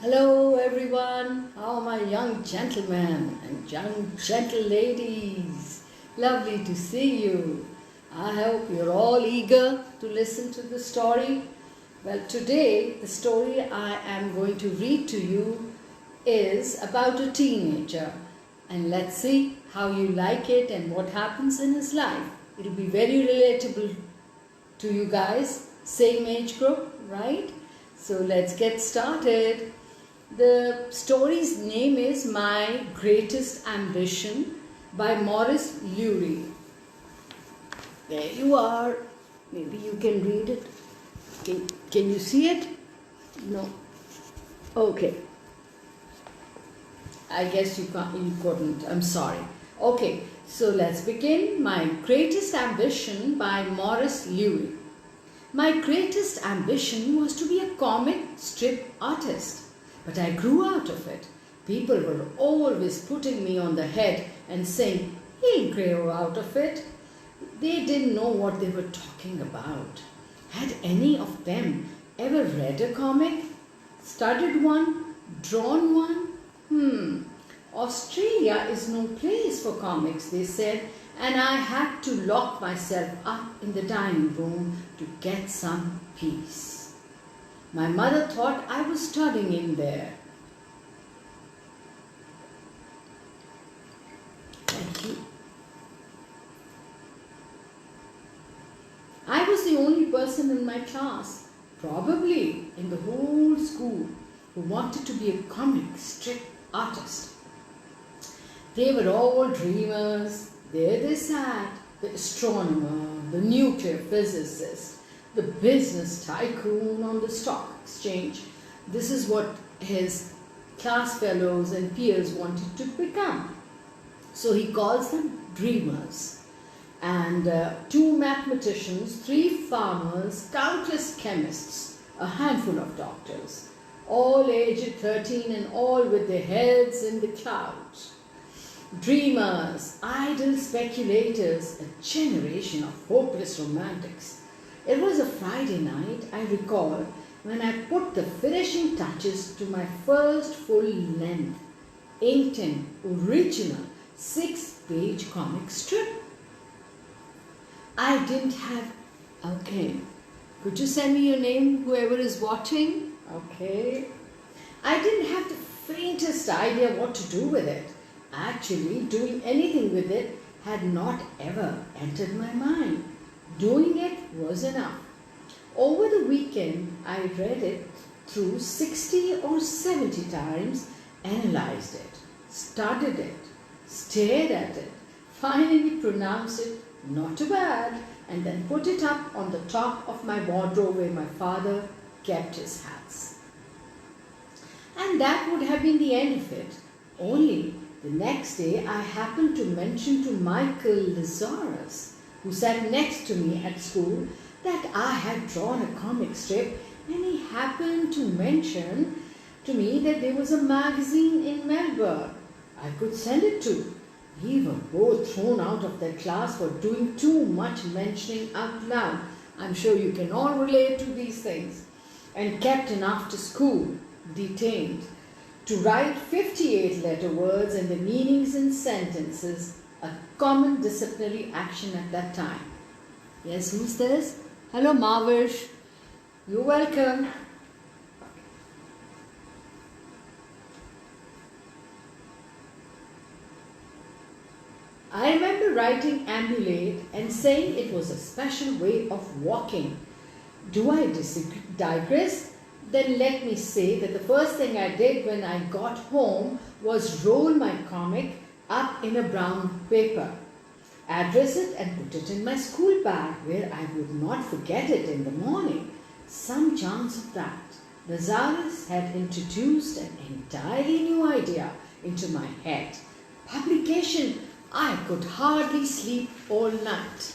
Hello everyone, how are my young gentlemen and young gentle ladies? Lovely to see you. I hope you're all eager to listen to the story. Well, today the story I am going to read to you is about a teenager, and let's see how you like it and what happens in his life. It'll be very relatable to you guys, same age group, right? So let's get started. The story's name is My Greatest Ambition by Maurice Lurie. There you are. Maybe you can read it. Can you see it? No. Okay. I guess you couldn't. I'm sorry. Okay, so let's begin. My Greatest Ambition by Maurice Lurie. My greatest ambition was to be a comic strip artist. But I grew out of it. People were always putting me on the head and saying, he'll grow out of it. They didn't know what they were talking about. Had any of them ever read a comic? Studied one? Drawn one? Australia is no place for comics, they said, and I had to lock myself up in the dining room to get some peace. My mother thought I was studying in there. Thank you. I was the only person in my class, probably in the whole school, who wanted to be a comic strip artist. They were all dreamers. There they sat, the astronomer, the nuclear physicist, the business tycoon on the stock exchange. This is what his class fellows and peers wanted to become. So he calls them dreamers. And 2 mathematicians, 3 farmers, countless chemists, a handful of doctors, all aged 13 and all with their heads in the clouds. Dreamers, idle speculators, a generation of hopeless romantics. It was a Friday night, I recall, when I put the finishing touches to my first full-length, inked-in, original 6-page comic strip. I didn't have... Okay. Could you send me your name, whoever is watching? Okay. I didn't have the faintest idea what to do with it. Actually, doing anything with it had not ever entered my mind. Doing it was enough. Over the weekend, I read it through 60 or 70 times, analyzed it, studied it, stared at it, finally pronounced it not too bad, and then put it up on the top of my wardrobe where my father kept his hats. And that would have been the end of it. Only the next day I happened to mention to Michael Lazarus, who sat next to me at school, that I had drawn a comic strip, and he happened to mention to me that there was a magazine in Melbourne I could send it to. We were both thrown out of their class for doing too much mentioning out loud. I'm sure you can all relate to these things. And kept in after school, detained, to write 58 letter words and the meanings in sentences, a common disciplinary action at that time. Yes, who's this? Hello, Marvish. You're welcome. I remember writing ambulate and saying it was a special way of walking. Do I digress? Then let me say that the first thing I did when I got home was roll my comic up in a brown paper, address it and put it in my school bag where I would not forget it in the morning. Some chance of that. Lazarus had introduced an entirely new idea into my head. Publication. I could hardly sleep all night.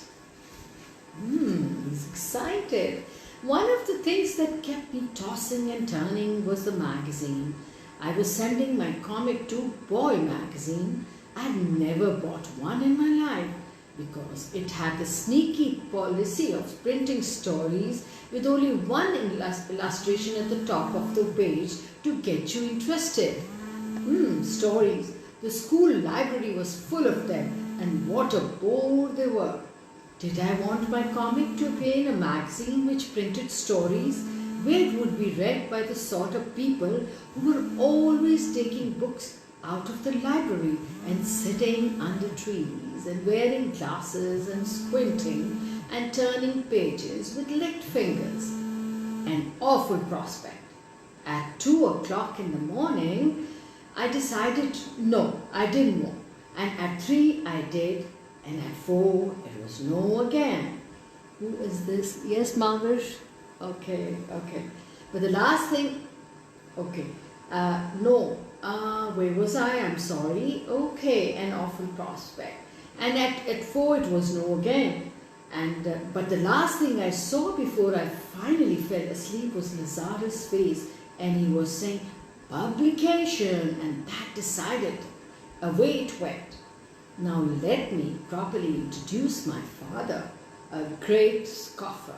He's excited. One of the things that kept me tossing and turning was the magazine. I was sending my comic to Boy magazine. I'd never bought one in my life. because it had the sneaky policy of printing stories with only one illustration at the top of the page to get you interested. Stories. The school library was full of them, and what a bore they were. Did I want my comic to appear in a magazine which printed stories where it would be read by the sort of people who were always taking books out of the library and sitting under trees and wearing glasses and squinting and turning pages with licked fingers? An awful prospect. At 2 o'clock in the morning, I decided no, I didn't know. And at 3 I did, and at 4 it was no again. Who is this? Yes, Margaret? Okay. But the last thing, no. Where was I? I'm sorry. Okay, an awful prospect. And at 4 it was no again. But the last thing I saw before I finally fell asleep was Lazarus' face, and he was saying, publication, and that decided. Away it went. Now let me properly introduce my father, a great scoffer.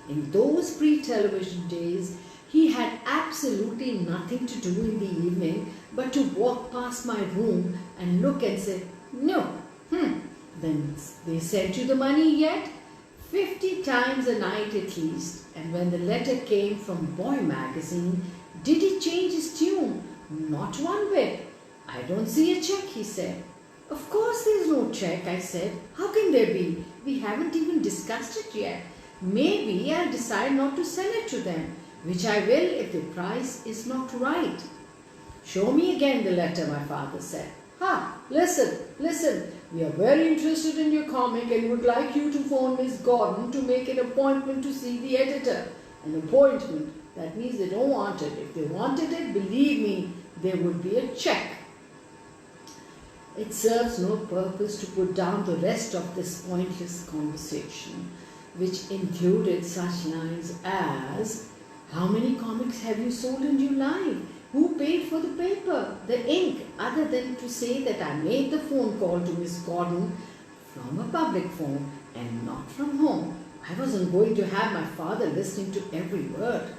In those pre-television days, he had absolutely nothing to do in the evening but to walk past my room and look and say, no, then they sent you the money yet? 50 times a night at least. And when the letter came from Boy magazine, did he change his tune? Not one bit. I don't see a check, he said. Of course there's no check, I said. How can there be? We haven't even discussed it yet. Maybe I'll decide not to sell it to them, which I will if the price is not right. Show me again the letter, my father said. Listen, we are very interested in your comic and would like you to phone Miss Gordon to make an appointment to see the editor. An appointment, that means they don't want it. If they wanted it, believe me, there would be a check. It serves no purpose to put down the rest of this pointless conversation, which included such lines as, how many comics have you sold in your life? Who paid for the paper, the ink, other than to say that I made the phone call to Miss Gordon from a public phone and not from home. I wasn't going to have my father listening to every word.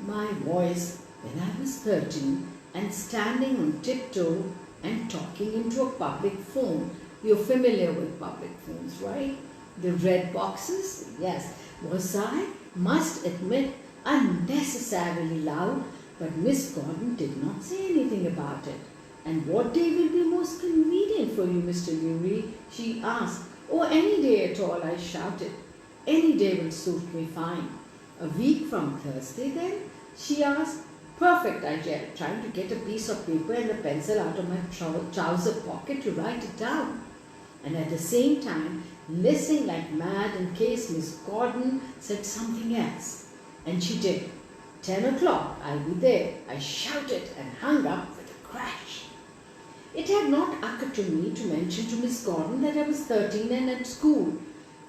My voice, when I was 13 and standing on tiptoe and talking into a public phone. You're familiar with public phones, right? The red boxes? Yes. Was I, must admit, unnecessarily loud, but Miss Gordon did not say anything about it. And what day will be most convenient for you, Mr. Newry? She asked. Oh, any day at all, I shouted. Any day will suit me fine. A week from Thursday then? She asked. Perfect, I yelled, trying to get a piece of paper and a pencil out of my trouser pocket to write it down. And at the same time, listening like mad in case Miss Gordon said something else. And she did. 10 o'clock, I'll be there, I shouted and hung up with a crash. It had not occurred to me to mention to Miss Gordon that I was 13 and at school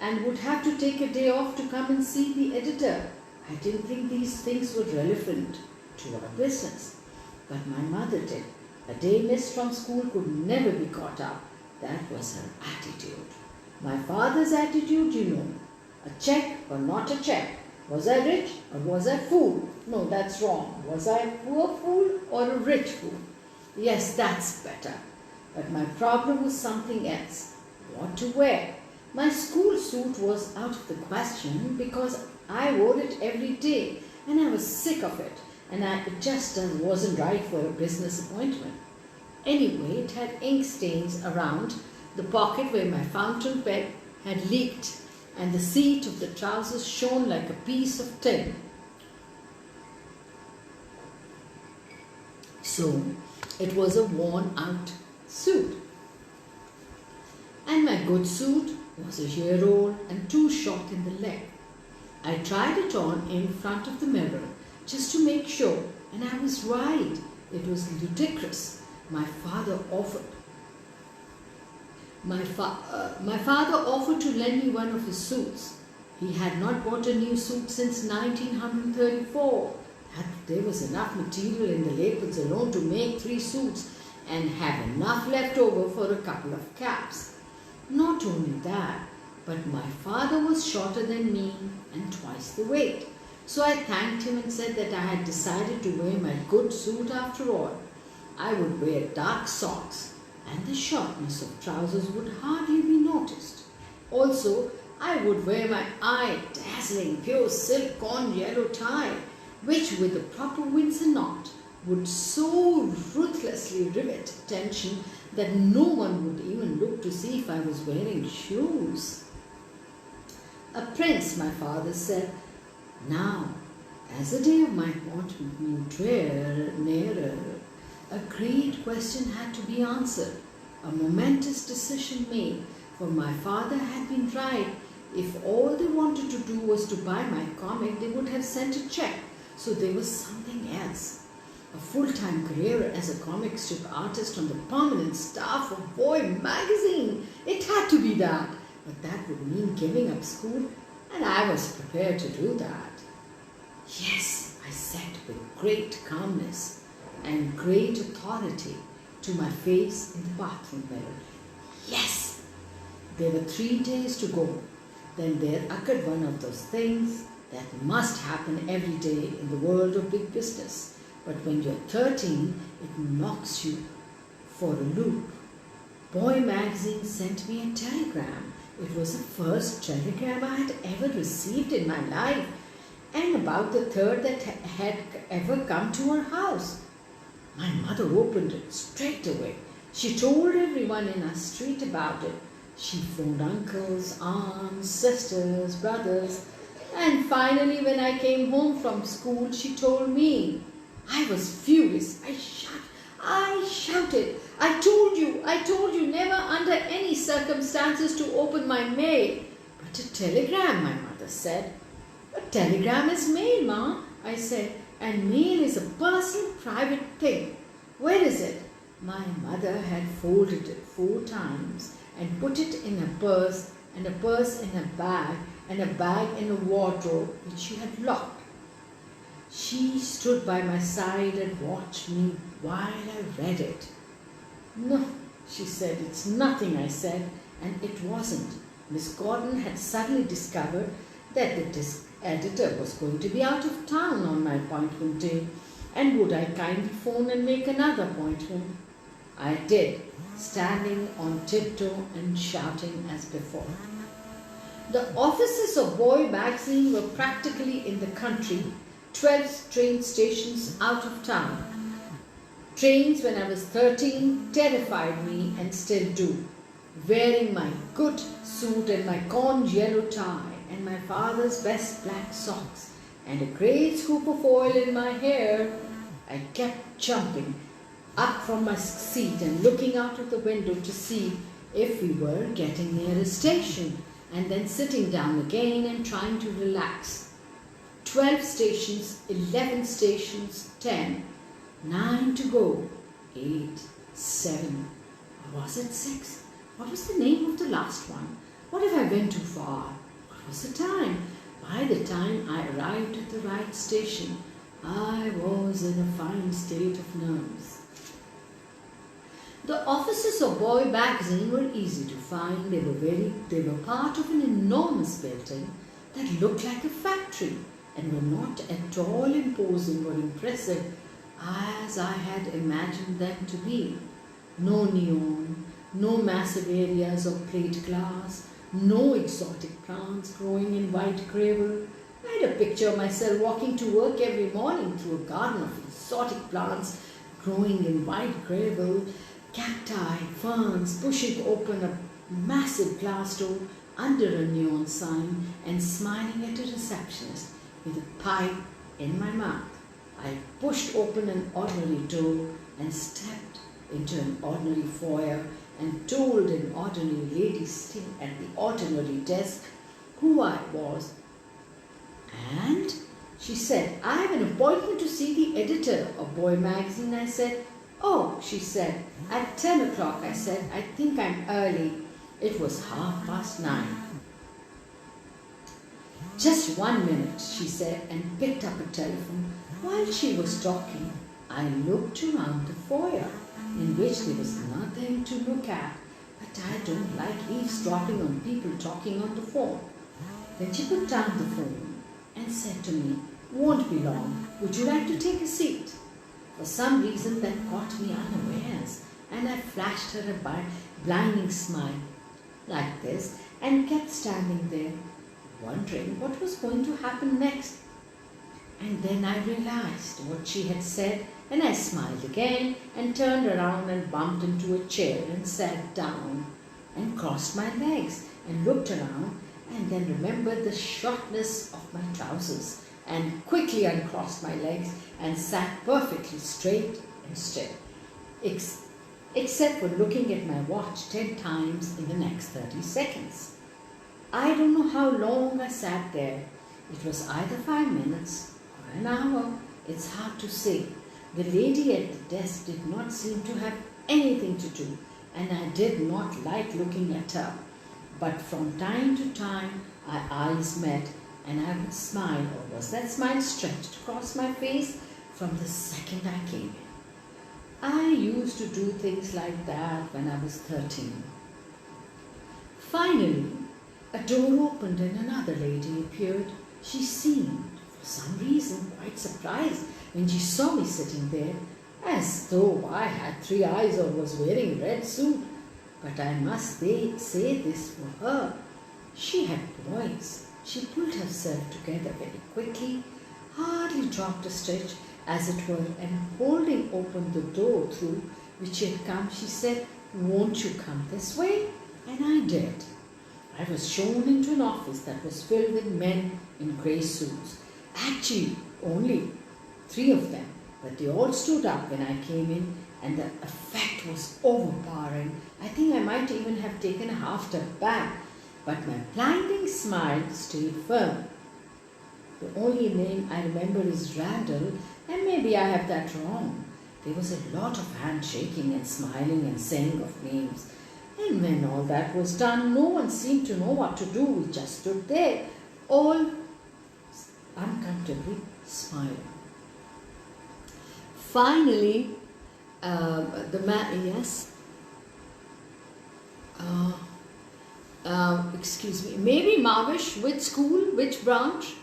and would have to take a day off to come and see the editor. I didn't think these things were relevant to our business. But my mother did. A day missed from school could never be caught up. That was her attitude. My father's attitude, you know. A check or not a check. Was I rich or was I fool? No, that's wrong. Was I a poor fool or a rich fool? Yes, that's better. But my problem was something else. What to wear? My school suit was out of the question because I wore it every day and I was sick of it. And it just wasn't right for a business appointment. Anyway, it had ink stains around the pocket where my fountain pen had leaked, and the seat of the trousers shone like a piece of tin. So, it was a worn-out suit. And my good suit was a year old and too short in the leg. I tried it on in front of the mirror, just to make sure, and I was right. It was ludicrous. My father offered to lend me one of his suits. He had not bought a new suit since 1934. There was enough material in the labels alone to make 3 suits and have enough left over for a couple of caps. Not only that, but my father was shorter than me and twice the weight. So I thanked him and said that I had decided to wear my good suit after all. I would wear dark socks and the shortness of trousers would hardly be noticed. Also, I would wear my eye-dazzling pure silk corn yellow tie, which with the proper Windsor knot would so ruthlessly rivet attention that no one would even look to see if I was wearing shoes. A prince, my father said. Now, as the day of my appointment drew nearer, a great question had to be answered, a momentous decision made, for my father had been right. If all they wanted to do was to buy my comic, they would have sent a check. So there was something else. A full-time career as a comic strip artist on the permanent staff of Boy magazine. It had to be that. But that would mean giving up school, and I was prepared to do that. Yes, I said with great calmness and great authority to my face in the bathroom mirror. Yes! There were 3 days to go. Then there occurred one of those things that must happen every day in the world of big business. But when you're 13, it knocks you for a loop. Boy magazine sent me a telegram. It was the first telegram I had ever received in my life, and about the third that had ever come to our house. My mother opened it straight away. She told everyone in our street about it. She phoned uncles, aunts, sisters, brothers, and finally when I came home from school, she told me. I was furious. I shouted, I told you never under any circumstances to open my mail. But a telegram, my mother said. A telegram is mail, Ma, I said, and mail is a personal, private thing. Where is it? My mother had folded it 4 times and put it in a purse, and a purse in a bag, and a bag in a wardrobe which she had locked. She stood by my side and watched me while I read it. No, she said, it's nothing, I said, and it wasn't. Miss Gordon had suddenly discovered that the disc editor was going to be out of town on my appointment day, and would I kindly phone and make another appointment? I did, standing on tiptoe and shouting as before. The offices of Boy magazine were practically in the country, 12 train stations out of town. Trains when I was 13 terrified me and still do. Wearing my good suit and my corn yellow tie and my father's best black socks and a great scoop of oil in my hair, I kept jumping up from my seat and looking out of the window to see if we were getting near a station, and then sitting down again and trying to relax. 12 stations, 11 stations, 10, 9 to go, 8, 7, or was it 6? What was the name of the last one? What if I went too far? What was the time? By the time I arrived at the right station, I was in a fine state of nerves. The offices of Boy magazine were easy to find. They were part of an enormous building that looked like a factory and were not at all imposing or impressive as I had imagined them to be. No neon, no massive areas of plate glass, no exotic plants growing in white gravel. I had a picture of myself walking to work every morning through a garden of exotic plants growing in white gravel, cacti, ferns, pushing open a massive glass door under a neon sign and smiling at a receptionist with a pipe in my mouth. I pushed open an ordinary door and stepped into an ordinary foyer and told an ordinary lady sitting at the ordinary desk who I was. And she said, I have an appointment to see the editor of Boy magazine. I said, oh, she said, at 10 o'clock. I said, I think I'm early. It was 9:30. Just 1 minute, she said, and picked up a telephone. While she was talking, I looked around the foyer, in which there was nothing to look at but I don't like eavesdropping on people talking on the phone. Then she put down the phone and said to me, "Won't be long. Would you like to take a seat?" For some reason that caught me unawares, and I flashed her a blinding smile like this and kept standing there, wondering what was going to happen next. And then I realized what she had said, and I smiled again and turned around and bumped into a chair and sat down and crossed my legs and looked around, and then remembered the shortness of my trousers and quickly uncrossed my legs and sat perfectly straight and still, except for looking at my watch 10 times in the next 30 seconds. I don't know how long I sat there. It was either 5 minutes or an hour. It's hard to say. The lady at the desk did not seem to have anything to do, and I did not like looking at her. But from time to time our eyes met, and I would smile, or was that smile stretched across my face from the second I came in. I used to do things like that when I was 13. Finally, a door opened and another lady appeared. She seemed, for some reason, quite surprised when she saw me sitting there, as though I had 3 eyes or was wearing a red suit. But I must say this for her. She had poise. She pulled herself together very quickly, hardly dropped a stitch, as it were, and holding open the door through which she had come, she said, "Won't you come this way?" And I did. I was shown into an office that was filled with men in grey suits. Actually, only 3 of them, but they all stood up when I came in, and the effect was overpowering. I think I might even have taken a half step back, but my blinding smile stayed firm. The only name I remember is Randall, and maybe I have that wrong. There was a lot of handshaking and smiling and saying of names. And when all that was done, no one seemed to know what to do. We just stood there, all uncomfortably smiling. Finally, the man, yes? Excuse me, maybe Mavish, which school, which branch?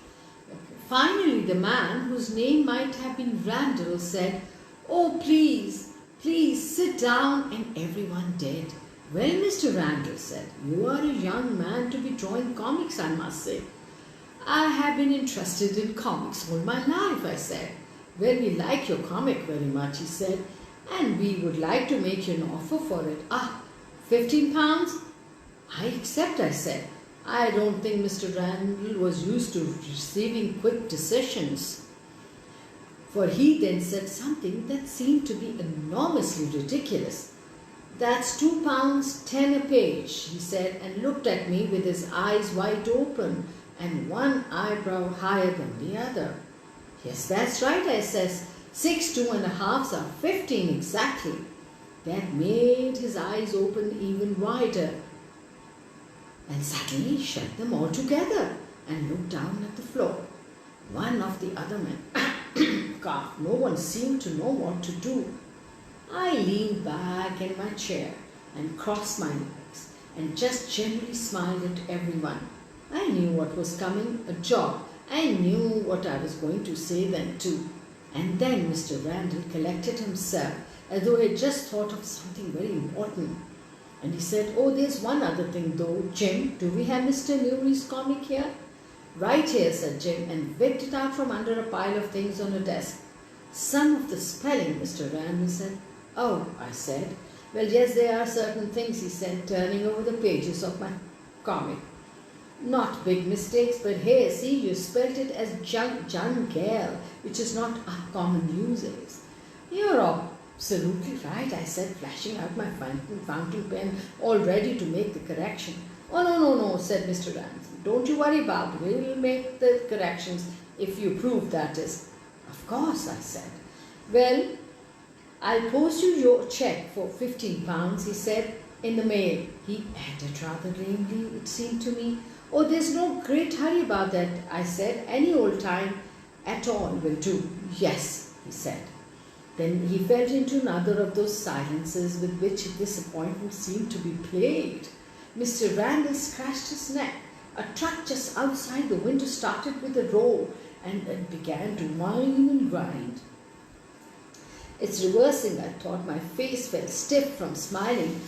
Finally, the man, whose name might have been Randall, said, "Oh, please, please sit down," and everyone did. "Well, Mr. Randall," said, "you are a young man to be drawing comics, I must say." "I have been interested in comics all my life," I said. "Well, we like your comic very much," he said, "and we would like to make you an offer for it." "Ah, £15? "I accept," I said. I don't think Mr. Randall was used to receiving quick decisions, for he then said something that seemed to be enormously ridiculous. "That's £2.10 a page," he said, and looked at me with his eyes wide open and one eyebrow higher than the other. "Yes, that's right," I says. 6 2.5s are 15 exactly." That made his eyes open even wider, and suddenly shut them all together and looked down at the floor. One of the other men coughed. No one seemed to know what to do. I leaned back in my chair and crossed my legs and just gently smiled at everyone. I knew what was coming, a job. I knew what I was going to say then too. And then Mr. Randall collected himself as though he had just thought of something very important. And he said, "Oh, there's one other thing though. Jim, do we have Mr. Newry's comic here?" "Right here," said Jim, and whipped it out from under a pile of things on a desk. "Some of the spelling," Mr. Randall said. "Oh," I said. "Well, yes, there are certain things," he said, turning over the pages of my comic. "Not big mistakes, but here, see, you spelt it as Jungale, which is not our common usage." "You're absolutely right," I said, flashing out my fountain pen, all ready to make the correction. "Oh, no," said Mr. Randall. "Don't you worry about it. We will make the corrections if you prove, that is." "Of course," I said. "Well, I'll post you your check for £15, he said, "in the mail." He added rather lamely, it seemed to me. "Oh, there's no great hurry about that," I said. "Any old time at all will do." "Yes," he said. Then he fell into another of those silences with which disappointment seemed to be plagued. Mr. Randall scratched his neck. A truck just outside the window started with a roar and began to whine and grind. It's reversing, I thought. My face felt stiff from smiling.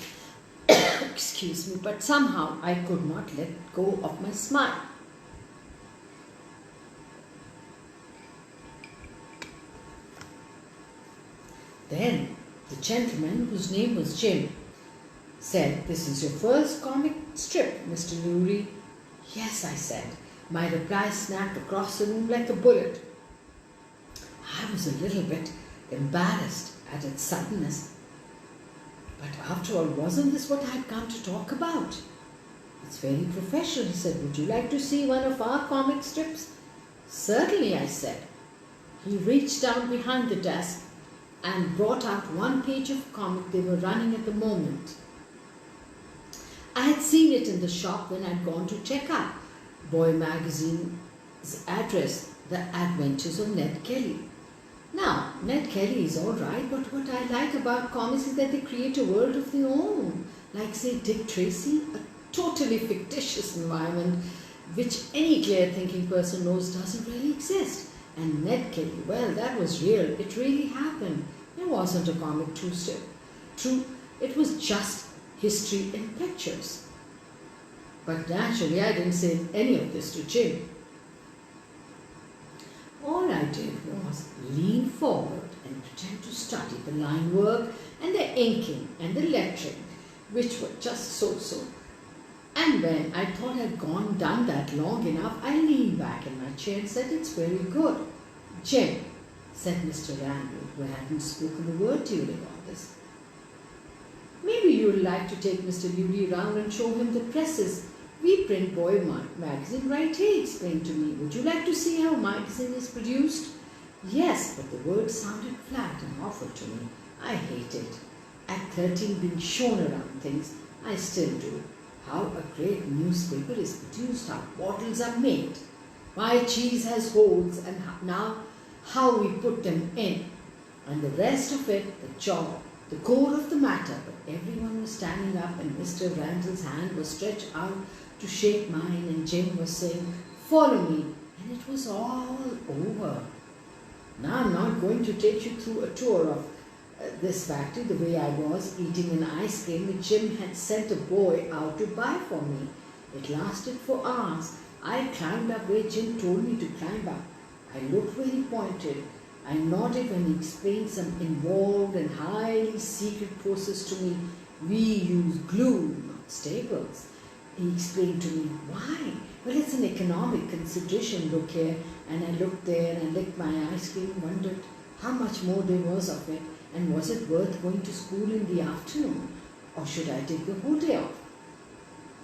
Excuse me, but somehow I could not let go of my smile. Then the gentleman, whose name was Jim, said, "This is your first comic strip, Mr. Lurie?" "Yes," I said. My reply snapped across the room like a bullet. I was a little bit embarrassed at its suddenness. But after all, wasn't this what I had come to talk about? "It's very professional," he said. "Would you like to see one of our comic strips?" "Certainly," I said. He reached down behind the desk and brought out one page of comic they were running at the moment. I had seen it in the shop when I'd gone to check out Boy Magazine's address, The Adventures of Ned Kelly. Now, Ned Kelly is all right, but what I like about comics is that they create a world of their own. Like, say, Dick Tracy, a totally fictitious environment which any clear-thinking person knows doesn't really exist. And Ned Kelly, well, that was real. It really happened. It wasn't a comic true. It was just history in pictures. But naturally, I didn't say any of this to Jim. All I did was lean forward and pretend to study the line work and the inking and the lettering, which were just so-so. And when I thought I'd done that long enough, I leaned back in my chair and said, "It's very good." "Jim," said Mr. Randall, who hadn't spoken a word during all this, "maybe you'd like to take Mr. Lurie round and show him the presses. We print Boy Magazine right here," he explained to me. "Would you like to see how magazine is produced?" Yes, but the words sounded flat and awful to me. I hate it. At 13, being shown around things, I still do. How a great newspaper is produced, how bottles are made, why cheese has holes, and now how we put them in, and the rest of it, the job, the core of the matter. But everyone was standing up, and Mr. Randall's hand was stretched out to shake mine, and Jim was saying, "Follow me," and it was all over. Now I'm not going to take you through a tour of this factory the way I was eating an ice cream which Jim had sent a boy out to buy for me. It lasted for hours. I climbed up where Jim told me to climb up. I looked where he pointed. I nodded when he explained some involved and highly secret process to me. "We use glue, not staples." He explained to me, "Why?" "Well, it's an economic consideration, look here." And I looked there and licked my ice cream, wondered how much more there was of it, and was it worth going to school in the afternoon, or should I take the whole day off?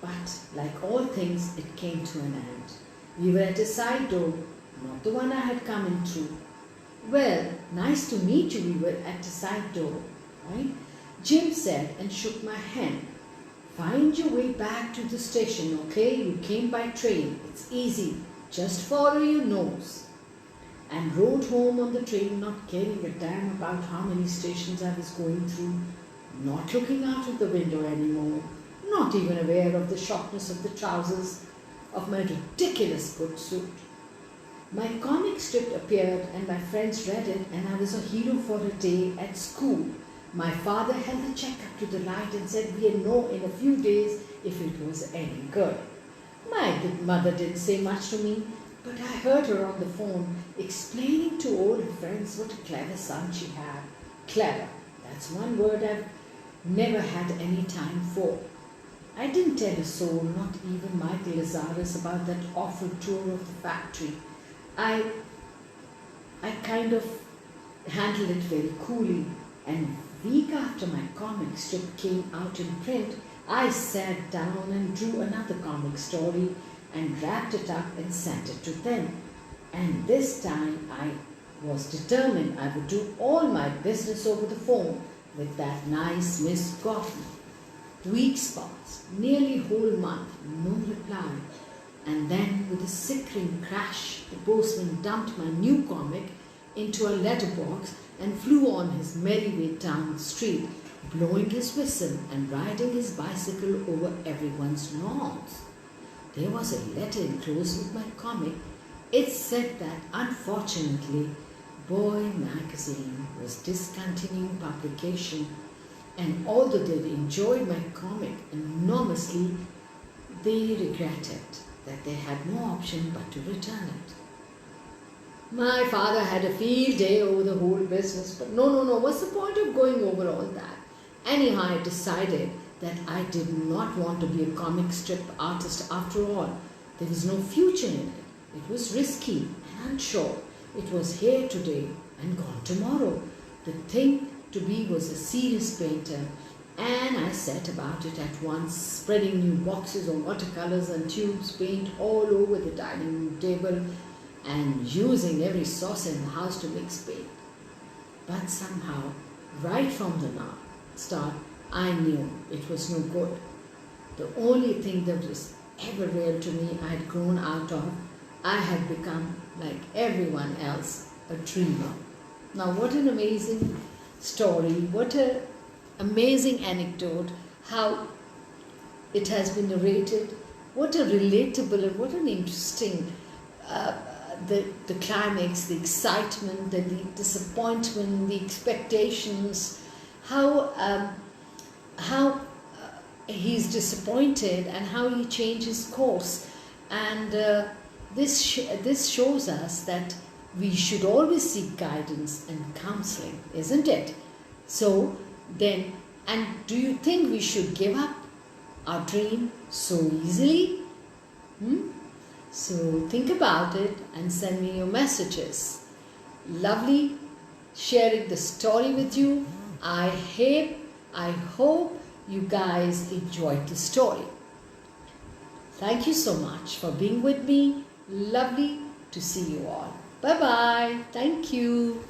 But like all things, it came to an end. We were at a side door, not the one I had come in through. "Well, nice to meet you," we were at a side door, right? Jim said and shook my hand. "Find your way back to the station, okay? You came by train. It's easy. Just follow your nose." And rode home on the train, not caring a damn about how many stations I was going through, not looking out of the window anymore, not even aware of the shortness of the trousers of my ridiculous good suit. My comic strip appeared and my friends read it, and I was a hero for a day at school. My father held the check up to the light and said we'd know in a few days if it was any good. My mother didn't say much to me, but I heard her on the phone explaining to all her friends what a clever son she had. Clever, that's one word I've never had any time for. I didn't tell a soul, not even Michael Lazarus, about that awful tour of the factory. I kind of handled it very coolly, and week after my comic strip came out in print, I sat down and drew another comic story and wrapped it up and sent it to them. And this time I was determined I would do all my business over the phone with that nice Miss Goffin. Weeks passed, nearly whole month, no reply. And then with a sickering crash, the postman dumped my new comic into a letterbox and flew on his merry way down the street, blowing his whistle and riding his bicycle over everyone's lawns. There was a letter enclosed with my comic. It said that, unfortunately, Boy magazine was discontinuing publication, and although they enjoyed my comic enormously, they regretted that they had no option but to return it. My father had a field day over the whole business, but no, what's the point of going over all that? Anyhow, I decided that I did not want to be a comic strip artist after all. There was no future in it. It was risky and unsure. It was here today and gone tomorrow. The thing to be was a serious painter, and I set about it at once, spreading new boxes of watercolors and tubes paint all over the dining room table and using every saucer in the house to mix paint. But somehow, right from the start, I knew it was no good. The only thing that was ever real to me I had grown out of. I had become, like everyone else, a dreamer. Now, what an amazing story, what an amazing anecdote, how it has been narrated, what a relatable and what an interesting, the climax, the excitement, the disappointment, the expectations, how he's disappointed and how he changes course. And this shows us that we should always seek guidance and counseling, isn't it? So then, and do you think we should give up our dream so easily? So think about it and send me your messages. Lovely sharing the story with you. I hope you guys enjoyed the story. Thank you so much for being with me. Lovely to see you all. Bye-bye. Thank you.